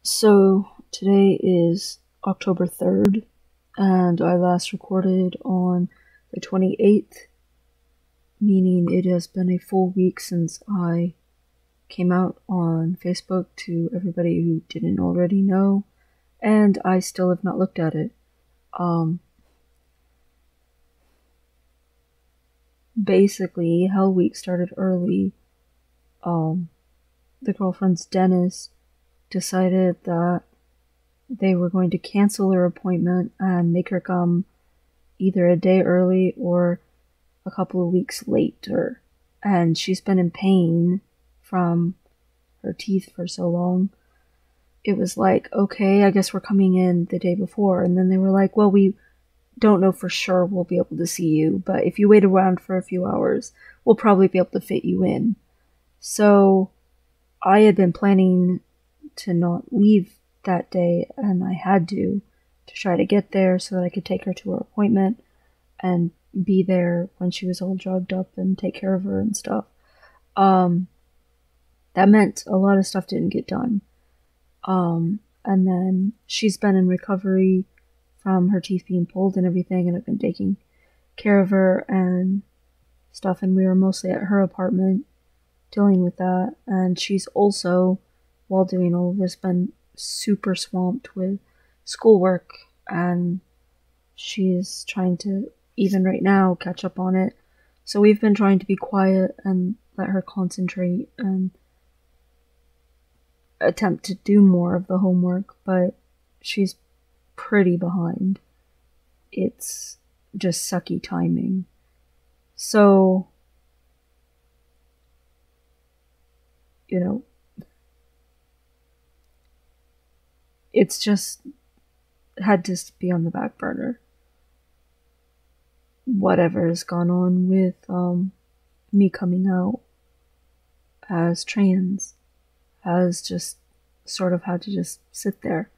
So today is October 3rd, and I last recorded on the 28th, meaning it has been a full week since I came out on Facebook to everybody who didn't already know, and I still have not looked at it. Basically, Hell Week started early. The girlfriend's dentist decided that they were going to cancel her appointment and make her come either a day early or a couple of weeks later. And she's been in pain from her teeth for so long. It was like, okay, I guess we're coming in the day before. And then they were like, well, we don't know for sure we'll be able to see you, but if you wait around for a few hours, we'll probably be able to fit you in. So I had been planning to not leave that day, and I had to try to get there so that I could take her to her appointment and be there when she was all drugged up and take care of her and stuff. That meant a lot of stuff didn't get done. And then she's been in recovery from her teeth being pulled and everything, and I've been taking care of her and stuff, and we were mostly at her apartment dealing with that. And she's also, while doing all of this, been super swamped with schoolwork, and she's trying to, even right now, catch up on it. So we've been trying to be quiet and let her concentrate and attempt to do more of the homework, but she's pretty behind. It's just sucky timing. So, it's just had to be on the back burner. Whatever has gone on with me coming out as trans has just sort of had to just sit there.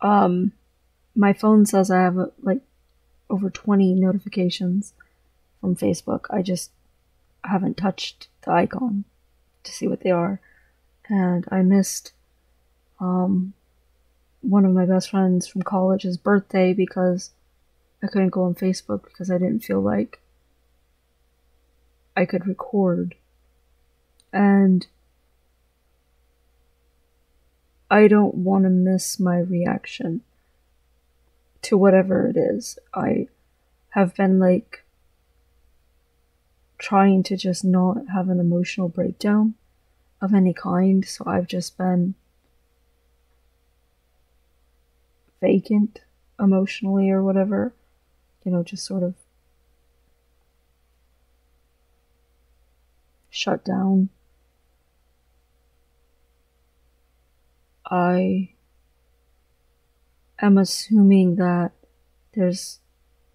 My phone says I have over 20 notifications from Facebook. I just haven't touched the icon to see what they are. And I missed one of my best friends from college's birthday because I couldn't go on Facebook because I didn't feel like I could record. And I don't want to miss my reaction to whatever it is. I have been trying to just not have an emotional breakdown of any kind, so I've just been vacant emotionally or whatever, just sort of shut down. I am assuming that there's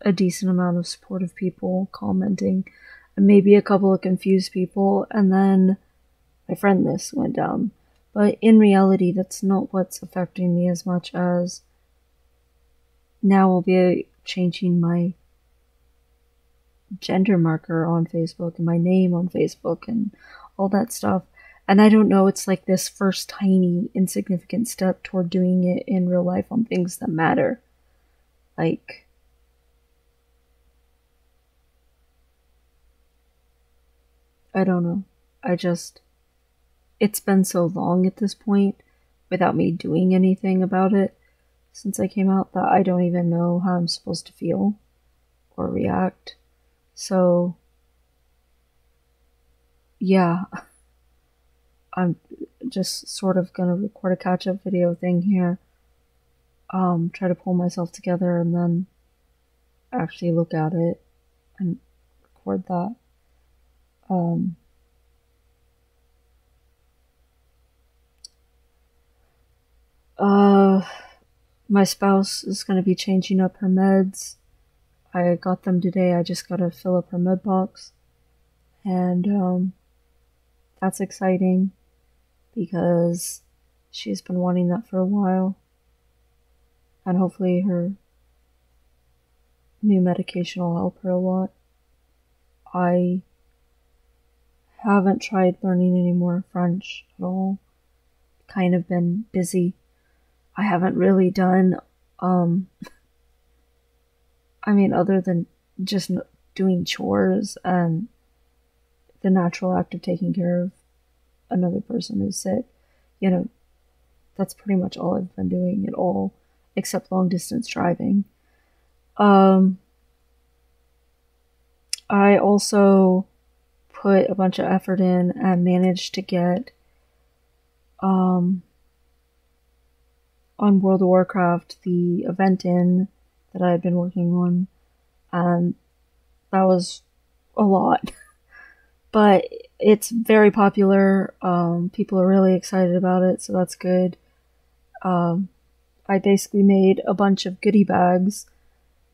a decent amount of supportive people commenting, and maybe a couple of confused people, and then my friend list went down. But in reality, that's not what's affecting me as much as now I'll be changing my gender marker on Facebook and my name on Facebook and all that stuff. And I don't know, it's like this first tiny insignificant step toward doing it in real life on things that matter. I don't know. It's been so long at this point without me doing anything about it since I came out that I don't even know how I'm supposed to feel or react. So, yeah, I'm just sort of gonna record a catch-up video thing here, try to pull myself together and then actually look at it and record that. My spouse is gonna be changing up her meds. I got them today. I just gotta fill up her med box. And, that's exciting because she's been wanting that for a while. And hopefully her new medication will help her a lot. I haven't tried learning any more French at all. Kind of been busy I haven't really done, other than just doing chores and the natural act of taking care of another person who's sick, you know, that's pretty much all I've been doing at all, except long distance driving. I also put a bunch of effort in and managed to get, on World of Warcraft, the event in that I had been working on, and that was a lot. But it's very popular. People are really excited about it, so that's good. I basically made a bunch of goodie bags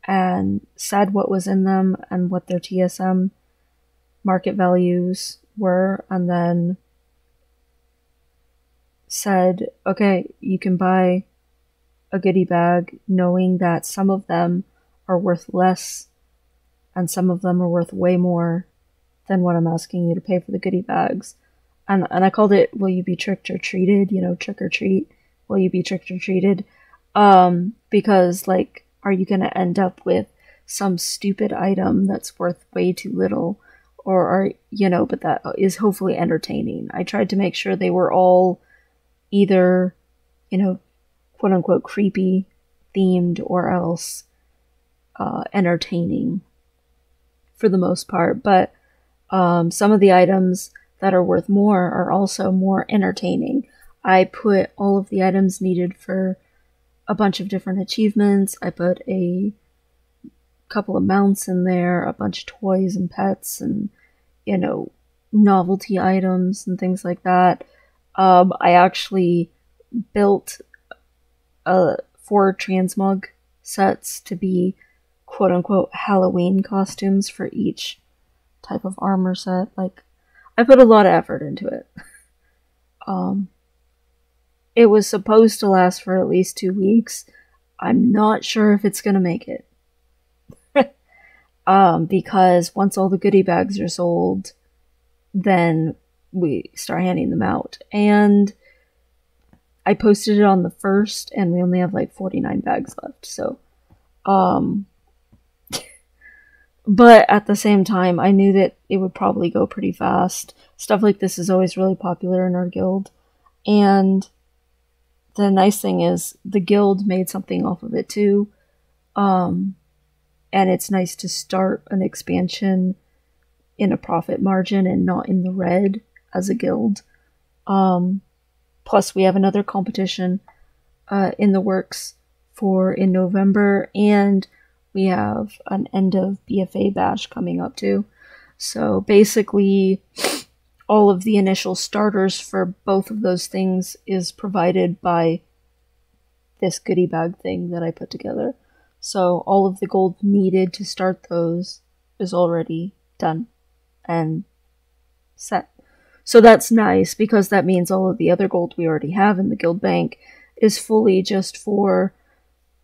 and said what was in them and what their TSM market values were, and then said, okay, you can buy a goodie bag knowing that some of them are worth less and some of them are worth way more than what I'm asking you to pay for the goodie bags. And I called it, will you be tricked or treated? Trick or treat. Will you be tricked or treated? Because, like, are you gonna end up with some stupid item that's worth way too little? Or but that is hopefully entertaining. I tried to make sure they were all either, quote unquote creepy themed or else entertaining for the most part. But some of the items that are worth more are also more entertaining. I put all of the items needed for a bunch of different achievements. I put a couple of mounts in there, a bunch of toys and pets and, novelty items and things like that. I actually built 4 transmog sets to be quote unquote Halloween costumes for each type of armor set. Like, I put a lot of effort into it. It was supposed to last for at least 2 weeks. I'm not sure if it's gonna make it. Because once all the goodie bags are sold, then we start handing them out. And I posted it on the 1st, and we only have like 49 bags left, so, but at the same time, I knew that it would probably go pretty fast. Stuff like this is always really popular in our guild, and the nice thing is the guild made something off of it too, and it's nice to start an expansion in a profit margin and not in the red as a guild. Plus we have another competition in the works in November, and we have an end of BFA bash coming up too. So basically all of the initial starters for both of those things is provided by this goodie bag thing that I put together. So all of the gold needed to start those is already done and set. So that's nice, because that means all of the other gold we already have in the guild bank is fully just for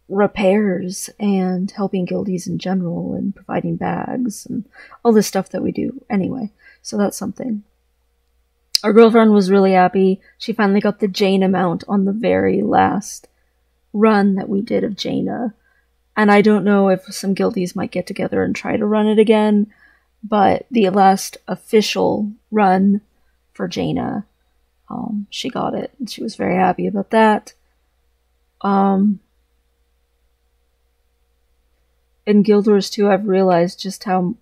repairs and helping guildies in general and providing bags and all this stuff that we do anyway. So that's something. Our girlfriend was really happy. She finally got the Jaina mount on the very last run that we did of Jaina. And I don't know if some guildies might get together and try to run it again, but the last official run for Jaina, she got it, and she was very happy about that. In Guild Wars 2, I've realized just how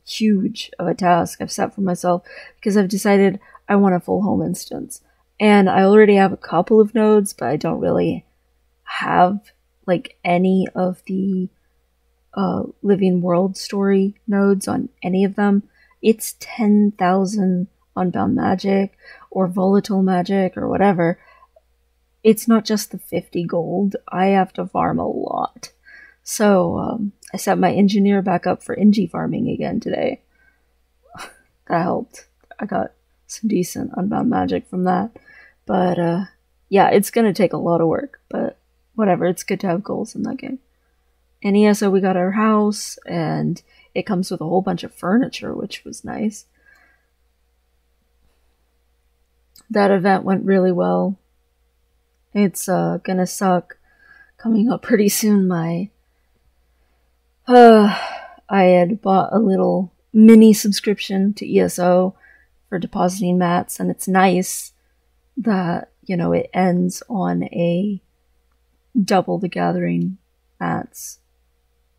huge of a task I've set for myself, because I've decided I want a full home instance. And I already have a couple of nodes, but I don't really have like any of the Living World story nodes on any of them. It's 10,000 Unbound Magic or Volatile Magic or whatever. It's not just the 50 gold. I have to farm a lot. So I set my engineer back up for Engi farming again today. That helped. I got some decent Unbound Magic from that. But yeah, it's going to take a lot of work. But whatever, it's good to have goals in that game. And yeah, so we got our house, and it comes with a whole bunch of furniture, which was nice. That event went really well. It's gonna suck. Coming up pretty soon, I had bought a little mini subscription to ESO for depositing mats, and it's nice that, it ends on a Double the Gathering mats,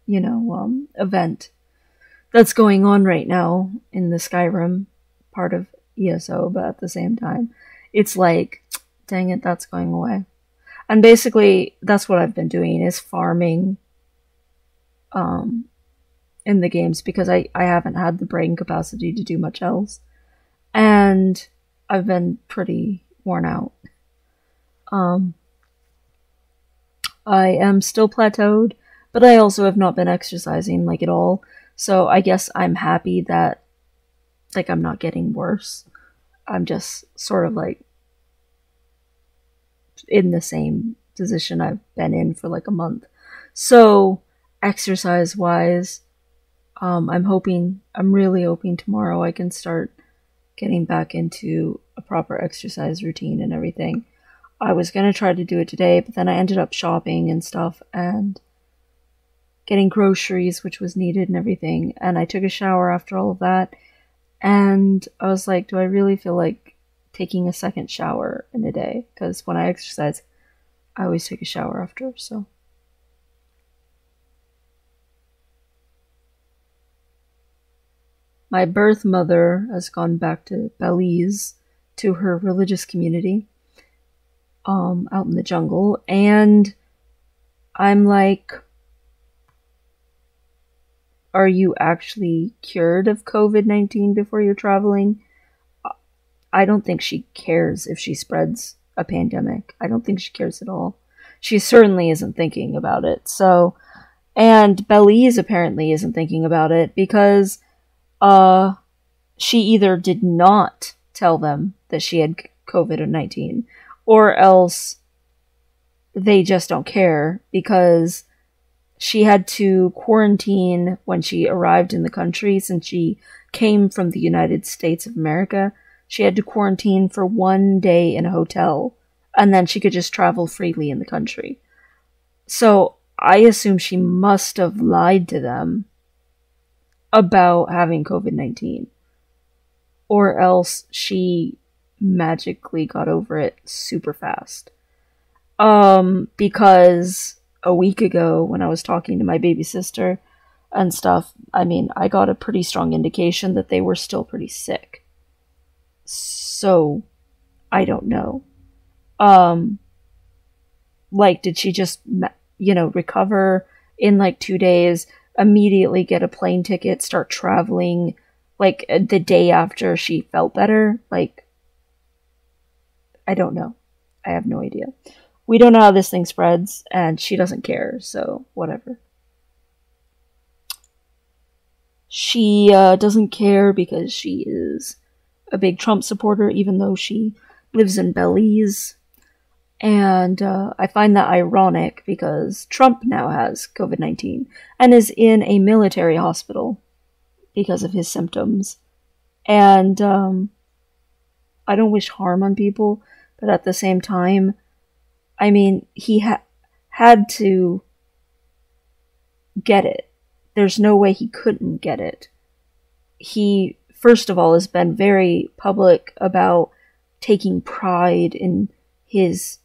event that's going on right now in the Skyrim part of ESO, but at the same time, it's like, dang it, that's going away. And basically, that's what I've been doing, is farming in the games, because I haven't had the brain capacity to do much else. And I've been pretty worn out. I am still plateaued, but I also have not been exercising, like, at all. So I guess I'm happy that, like, I'm not getting worse. I'm just sort of, like, in the same position I've been in for, like, a month. So, exercise-wise, I'm really hoping tomorrow I can start getting back into a proper exercise routine and everything. I was going to try to do it today, but then I ended up shopping and stuff and getting groceries, which was needed and everything. And I took a shower after all of that. And I was like, do I really feel like taking a second shower in a day? Because when I exercise, I always take a shower after, so. My birth mother has gone back to Belize, to her religious community, out in the jungle, and I'm like, are you actually cured of COVID-19 before you're traveling? I don't think she cares if she spreads a pandemic. I don't think she cares at all. She certainly isn't thinking about it. So, and Belize apparently isn't thinking about it because she either did not tell them that she had COVID-19, or else they just don't care, because she had to quarantine when she arrived in the country. Since she came from the United States of America, she had to quarantine for 1 day in a hotel, and then she could just travel freely in the country. So I assume she must have lied to them about having COVID-19, or else she magically got over it super fast. Because a week ago, when I was talking to my baby sister and stuff, I got a pretty strong indication that they were still pretty sick. So, I don't know. Did she just, recover in, 2 days, immediately get a plane ticket, start traveling, the day after she felt better? I don't know. I have no idea. We don't know how this thing spreads, and she doesn't care, so whatever. She doesn't care because she is a big Trump supporter, even though she lives in Belize. And I find that ironic because Trump now has COVID-19 and is in a military hospital because of his symptoms. And I don't wish harm on people, but at the same time, he had to get it. There's no way he couldn't get it. He, first of all, has been very public about taking pride in his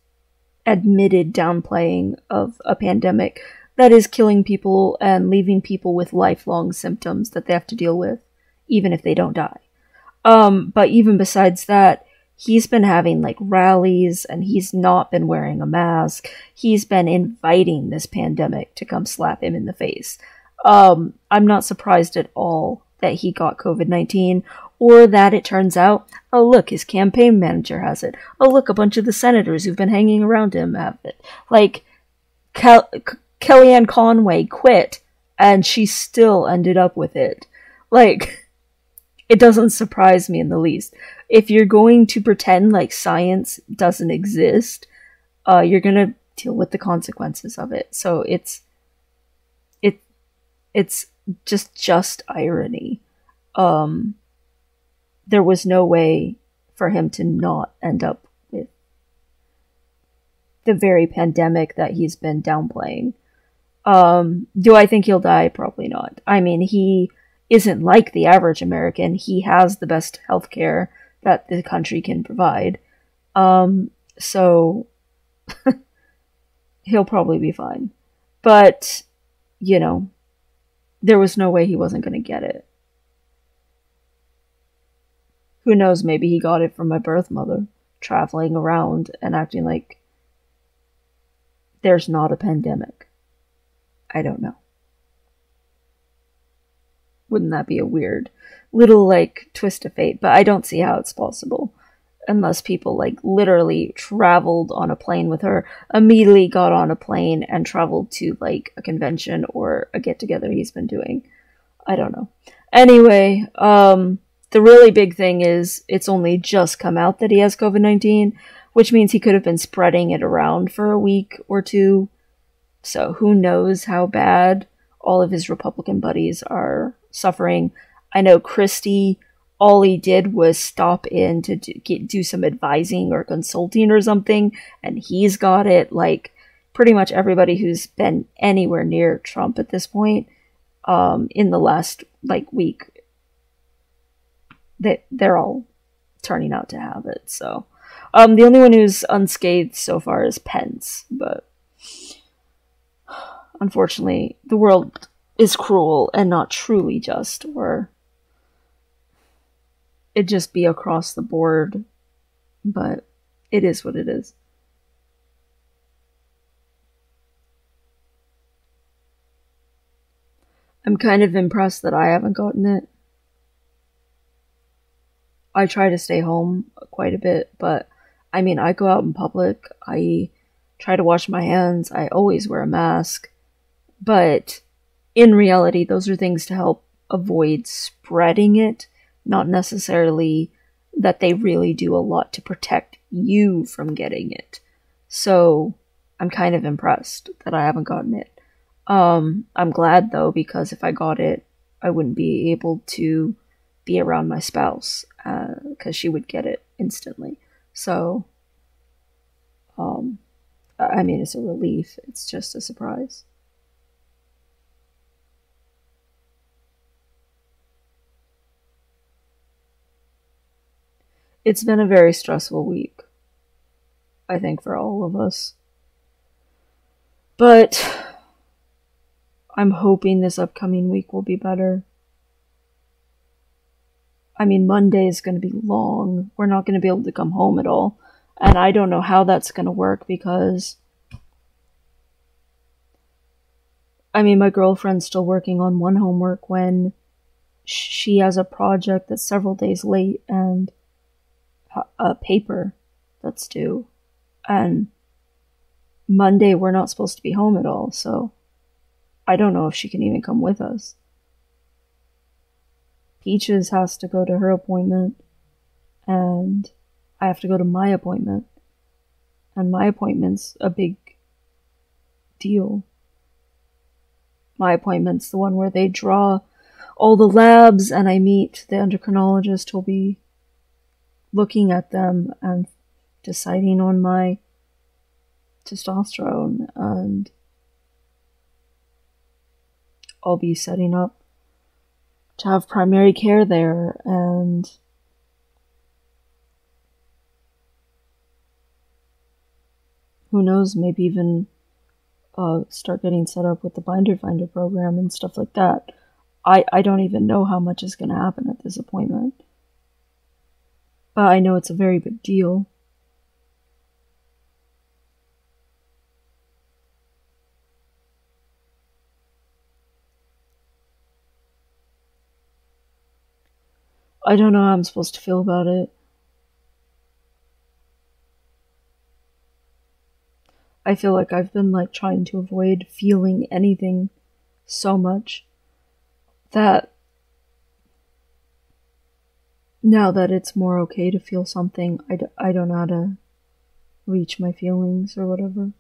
admitted downplaying of a pandemic that is killing people and leaving people with lifelong symptoms that they have to deal with, even if they don't die. But even besides that, he's been having rallies, and he's not been wearing a mask. He's been inviting this pandemic to come slap him in the face. I'm not surprised at all that he got COVID-19, or that it turns out, oh look, his campaign manager has it. Oh look, a bunch of the senators who've been hanging around him have it. Kellyanne Conway quit, and she still ended up with it. It doesn't surprise me in the least. If you're going to pretend like science doesn't exist, you're gonna deal with the consequences of it. So it's just irony. There was no way for him to not end up the very pandemic that he's been downplaying. Do I think he'll die? Probably not. I mean, he isn't like the average American. He has the best healthcare that the country can provide. So he'll probably be fine. But, you know, there was no way he wasn't going to get it. Who knows, maybe he got it from my birth mother, traveling around and acting like there's not a pandemic. I don't know. Wouldn't that be a weird little, like, twist of fate? But I don't see how it's possible. Unless people, like, literally traveled on a plane with her, immediately got on a plane and traveled to, like, a convention or a get-together he's been doing. I don't know. Anyway, the really big thing is it's only just come out that he has COVID-19, which means he could have been spreading it around for a week or two. So who knows how bad all of his Republican buddies are suffering. I know Christie, all he did was stop in to do some advising or consulting or something, and he's got it. Like, pretty much everybody who's been anywhere near Trump at this point, in the last, like, week, they're all turning out to have it. So, the only one who's unscathed so far is Pence, but unfortunately, the world is cruel and not truly just, or it'd just be across the board, but it is what it is. I'm kind of impressed that I haven't gotten it. I try to stay home quite a bit, but I mean, I go out in public, I try to wash my hands, I always wear a mask, but in reality, those are things to help avoid spreading it, not necessarily that they really do a lot to protect you from getting it. So I'm kind of impressed that I haven't gotten it. I'm glad though, because if I got it, I wouldn't be able to be around my spouse, because she would get it instantly. So, I mean, it's a relief. It's just a surprise. It's been a very stressful week, I think, for all of us. But I'm hoping this upcoming week will be better. I mean, Monday is going to be long. We're not going to be able to come home at all. And I don't know how that's going to work because, I mean, my girlfriend's still working on one homework when she has a project that's several days late and a paper that's due. And Monday we're not supposed to be home at all, so I don't know if she can even come with us. Peaches has to go to her appointment, and I have to go to my appointment. And my appointment's a big deal. My appointment's the one where they draw all the labs, and I meet the endocrinologist who'll be looking at them and deciding on my testosterone, and I'll be setting up to have primary care there, and who knows, maybe even start getting set up with the Binder Finder program and stuff like that. I don't even know how much is going to happen at this appointment. But I know it's a very big deal. I don't know how I'm supposed to feel about it. I feel like I've been like trying to avoid feeling anything so much that now that it's more okay to feel something, I don't know how to reach my feelings or whatever.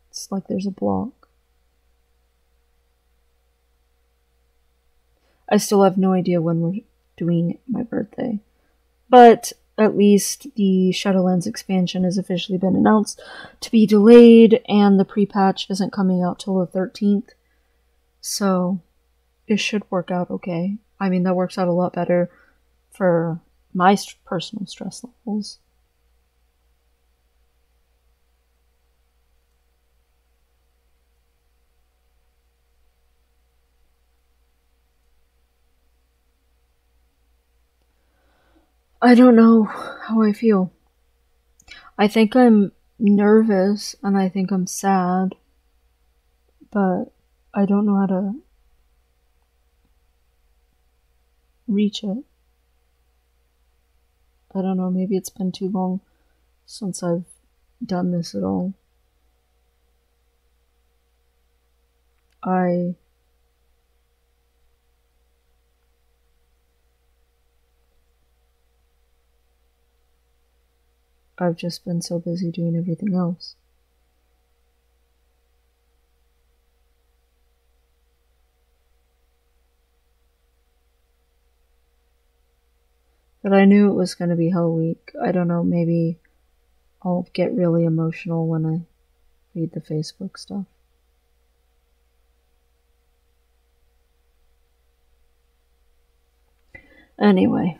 It's like there's a block. I still have no idea when we're doing my birthday. But at least the Shadowlands expansion has officially been announced to be delayed, and the pre-patch isn't coming out till the 13th. So it should work out okay. I mean, that works out a lot better for my personal stress levels. I don't know how I feel. I think I'm nervous and I think I'm sad, but I don't know how to reach it. I don't know, maybe it's been too long since I've done this at all. I've just been so busy doing everything else. But I knew it was going to be Hell Week. I don't know, maybe I'll get really emotional when I read the Facebook stuff. Anyway,